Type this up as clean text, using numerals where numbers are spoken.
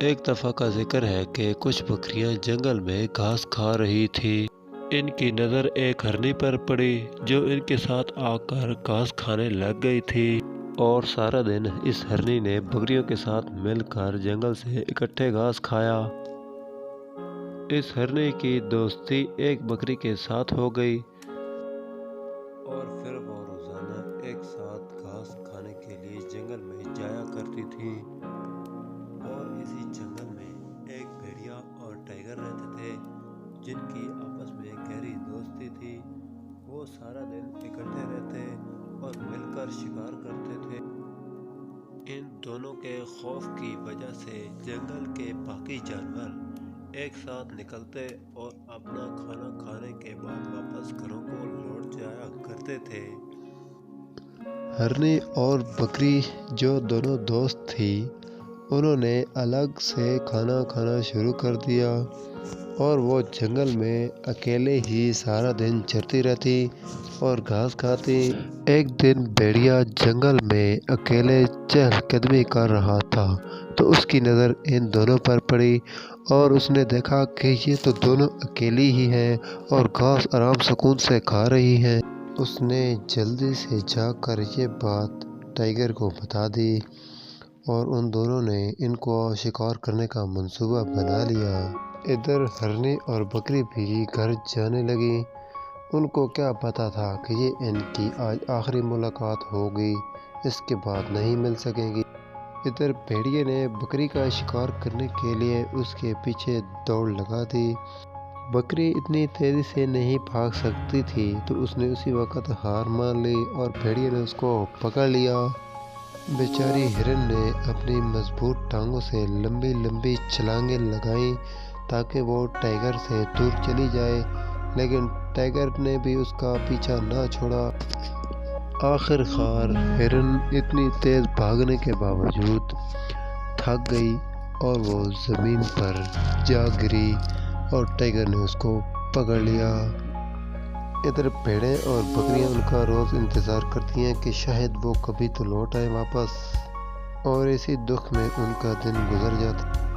ایک دفعہ کا ذکر ہے کہ کچھ بکریاں جنگل میں گھاس کھا رہی تھی۔ ان کی نظر ایک ہرنی پر پڑی جو ان کے ساتھ آ کر گھاس کھانے لگ گئی تھی، اور سارا دن اس ہرنی نے بکریوں کے ساتھ مل کر جنگل سے اکٹھے گھاس کھایا۔ اس ہرنی کی دوستی ایک بکری کے ساتھ ہو گئی، اور پھر وہ روزانہ ایک ساتھ گھاس کھانے کے لیے جنگل میں جایا کرتی تھی۔ اور اسی جنگل میں ایک بھیڑیا اور ٹائیگر رہتے تھے جن کی آپس میں گہری دوستی تھی۔ وہ سارا دن اکٹھے رہتے اور مل کر شکار کرتے تھے۔ ان دونوں کے خوف کی وجہ سے جنگل کے باقی جانور ایک ساتھ نکلتے اور اپنا کھانا کھانے کے بعد واپس گھروں کو لوٹ جایا کرتے تھے۔ ہرنی اور بکری جو دونوں دوست تھی، انہوں نے الگ سے کھانا کھانا شروع کر دیا، اور وہ جنگل میں اکیلے ہی سارا دن چرتی رہتی اور گھاس کھاتی۔ ایک دن بھیڑیا جنگل میں اکیلے چہل قدمی کر رہا تھا تو اس کی نظر ان دونوں پر پڑی، اور اس نے دیکھا کہ یہ تو دونوں اکیلی ہی ہیں اور گھاس آرام سکون سے کھا رہی ہیں۔ اس نے جلدی سے جا کر یہ بات ٹائیگر کو بتا دی، اور ان دونوں نے ان کو شکار کرنے کا منصوبہ بنا لیا۔ ادھر ہرنی اور بکری بھی گھر جانے لگی۔ ان کو کیا پتا تھا کہ یہ ان کی آج آخری ملاقات ہوگی، اس کے بعد نہیں مل سکیں گی۔ ادھر بھیڑیے نے بکری کا شکار کرنے کے لیے اس کے پیچھے دوڑ لگا دی۔ بکری اتنی تیزی سے نہیں بھاگ سکتی تھی تو اس نے اسی وقت ہار مان لی اور بھیڑیے نے اس کو پکڑ لیا۔ بیچاری ہرن نے اپنی مضبوط ٹانگوں سے لمبی لمبی چھلانگیں لگائیں تاکہ وہ ٹائیگر سے دور چلی جائے، لیکن ٹائیگر نے بھی اس کا پیچھا نہ چھوڑا۔ آخر کار ہرن اتنی تیز بھاگنے کے باوجود تھک گئی اور وہ زمین پر جا گری، اور ٹائیگر نے اس کو پکڑ لیا۔ ادھر بھیڑیں اور بکریاں ان کا روز انتظار کرتی ہیں کہ شاید وہ کبھی تو لوٹ آئے واپس، اور اسی دکھ میں ان کا دن گزر جاتا۔